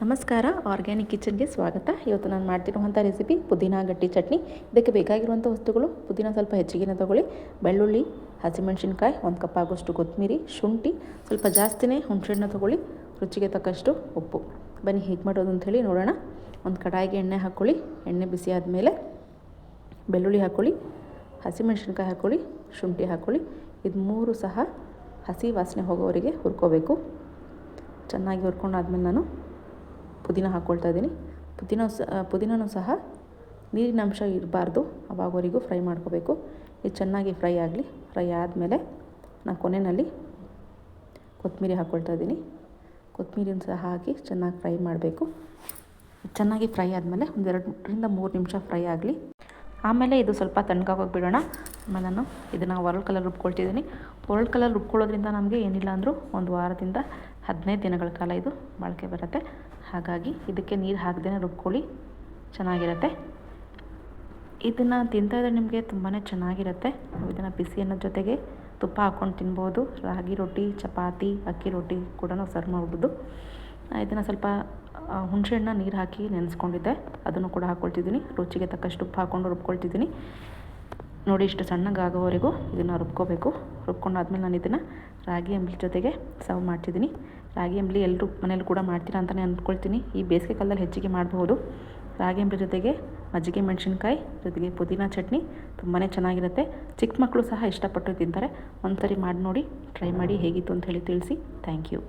ನಮಸ್ಕಾರ, ಆರ್ಗ್ಯಾನಿಕ್ ಕಿಚನ್ಗೆ ಸ್ವಾಗತ. ಇವತ್ತು ನಾನು ಮಾಡ್ತಿರುವಂಥ ರೆಸಿಪಿ ಪುದೀನ ಗಟ್ಟಿ ಚಟ್ನಿ. ಇದಕ್ಕೆ ಬೇಕಾಗಿರುವಂಥ ವಸ್ತುಗಳು: ಪುದೀನ ಸ್ವಲ್ಪ ಹೆಚ್ಚಿಗೆನೇ ತೊಗೊಳ್ಳಿ, ಬೆಳ್ಳುಳ್ಳಿ, ಹಸಿಮೆಣಸಿನ್ಕಾಯಿ, 1 ಕಪ್ ಆಗೋಷ್ಟು ಕೊತ್ತಂಬರಿ, ಶುಂಠಿ ಸ್ವಲ್ಪ ಜಾಸ್ತಿನೇ, ಹುಣಸೆಹಣ್ಣು ತೊಗೊಳ್ಳಿ, ರುಚಿಗೆ ತಕ್ಕಷ್ಟು ಉಪ್ಪು. ಬನ್ನಿ ಹೇಗೆ ಮಾಡೋದು ಅಂಥೇಳಿ ನೋಡೋಣ. ಒಂದು ಕಡಾಯಿಗೆ ಎಣ್ಣೆ ಹಾಕ್ಕೊಳ್ಳಿ. ಎಣ್ಣೆ ಬಿಸಿ ಆದಮೇಲೆ ಬೆಳ್ಳುಳ್ಳಿ ಹಾಕ್ಕೊಳ್ಳಿ, ಹಸಿಮೆಣಸಿನ್ಕಾಯಿ ಹಾಕ್ಕೊಳ್ಳಿ, ಶುಂಠಿ ಹಾಕ್ಕೊಳ್ಳಿ. ಇದು ಮೂರು ಸಹ ಹಸಿ ವಾಸನೆ ಹೋಗೋವರೆಗೆ ಹುರ್ಕೋಬೇಕು. ಚೆನ್ನಾಗಿ ಹುರ್ಕೊಂಡಾದ್ಮೇಲೆ ನಾನು ಪುದೀನ ಹಾಕ್ಕೊಳ್ತಾ ಇದ್ದೀನಿ. ಪುದೀನೂ ಸಹ ನೀರಿನ ಅಂಶ ಇರಬಾರ್ದು, ಅವಾಗವರೆಗೂ ಫ್ರೈ ಮಾಡ್ಕೋಬೇಕು. ಇದು ಚೆನ್ನಾಗಿ ಫ್ರೈ ಆಗಲಿ. ಫ್ರೈ ಆದಮೇಲೆ ನಾನು ಕೊನೆಯಲ್ಲಿ ಕೊತ್ತಂಬರಿ ಹಾಕ್ಕೊಳ್ತಾ ಇದ್ದೀನಿ. ಕೊತ್ತಂಬರಿನ ಸಹ ಹಾಕಿ ಚೆನ್ನಾಗಿ ಫ್ರೈ ಮಾಡಬೇಕು. ಚೆನ್ನಾಗಿ ಫ್ರೈ ಆದಮೇಲೆ 1 2 3 ನಿಮಿಷ ಫ್ರೈ ಆಗಲಿ. ಆಮೇಲೆ ಇದು ಸ್ವಲ್ಪ ತಣ್ಣಗಾಗೋಗಿ ಬಿಡೋಣ. ಆಮೇಲೆ ನಾನು ಇದನ್ನು ವರ್ಲ್ಡ್ ಕಲರ್ ರುಬ್ಕೊಳ್ತಿದ್ದೀನಿ. ವರ್ಲ್ಡ್ ಕಲರ್ ರುಬ್ಕೊಳ್ಳೋದ್ರಿಂದ ನಮಗೆ ಏನಿಲ್ಲ ಅಂದರೂ 1 ವಾರದಿಂದ 15 ದಿನಗಳ ಕಾಲ ಇದು ಬಾಳಿಕೆ ಬರುತ್ತೆ. ಹಾಗಾಗಿ ಇದಕ್ಕೆ ನೀರು ಹಾಕದೇ ರುಬ್ಕೊಳ್ಳಿ, ಚೆನ್ನಾಗಿರುತ್ತೆ. ಇದನ್ನು ತಿಂತಾಯಿದ್ರೆ ನಿಮಗೆ ತುಂಬಾ ಚೆನ್ನಾಗಿರುತ್ತೆ. ಇದನ್ನು ಬಿಸಿ ಅನ್ನೋದ್ರ ಜೊತೆಗೆ ತುಪ್ಪ ಹಾಕ್ಕೊಂಡು ತಿನ್ಬೋದು. ರಾಗಿ ರೊಟ್ಟಿ, ಚಪಾತಿ, ಅಕ್ಕಿ ರೊಟ್ಟಿ ಕೂಡ ಸರ್ವ್ ಮಾಡ್ಬೋದು. ಇದನ್ನು ಸ್ವಲ್ಪ ಹುಣಸೆಹಣ್ಣು ನೀರು ಹಾಕಿ ನೆನೆಸ್ಕೊಂಡಿದ್ದೆ, ಅದನ್ನು ಕೂಡ ಹಾಕ್ಕೊಳ್ತಿದ್ದೀನಿ. ರುಚಿಗೆ ತಕ್ಕಷ್ಟು ಉಪ್ಪು ಹಾಕ್ಕೊಂಡು ರುಬ್ಕೊಳ್ತಿದ್ದೀನಿ. ನೋಡಿ, ಇಷ್ಟು ಸಣ್ಣಗಾಗೋವರೆಗೂ ಇದನ್ನು ರುಬ್ಕೋಬೇಕು. ರುಬ್ಕೊಂಡಾದ್ಮೇಲೆ ನಾನು ಇದನ್ನು ರಾಗಿ ಅಂಬಲಿ ಜೊತೆಗೆ ಸರ್ವ್ ಮಾಡ್ತಿದ್ದೀನಿ. ರಾಗಿ ಅಂಬಲಿ ಎಲ್ಲರೂ ಮನೇಲಿ ಕೂಡ ಮಾಡ್ತೀರಾ ಅಂತಲೇ ಅಂದ್ಕೊಳ್ತೀನಿ. ಈ ಬೇಸಿಗೆ ಕಾಲದಲ್ಲಿ ಹೆಚ್ಚಿಗೆ ಮಾಡಬಹುದು. ರಾಗಿ ಅಂಬಲಿ ಜೊತೆಗೆ ಮಜ್ಜಿಗೆ ಮೆಣಸಿನ್ಕಾಯಿ ಜೊತೆಗೆ ಪುದೀನ ಚಟ್ನಿ ತುಂಬಾ ಚೆನ್ನಾಗಿರುತ್ತೆ. ಚಿಕ್ಕ ಮಕ್ಕಳು ಸಹ ಇಷ್ಟಪಟ್ಟು ತಿಂತಾರೆ. ಒಂದು ಸರಿ ಮಾಡಿ ನೋಡಿ, ಟ್ರೈ ಮಾಡಿ ಹೇಗಿತ್ತು ಅಂತ ಹೇಳಿ ತಿಳಿಸಿ. Thank you.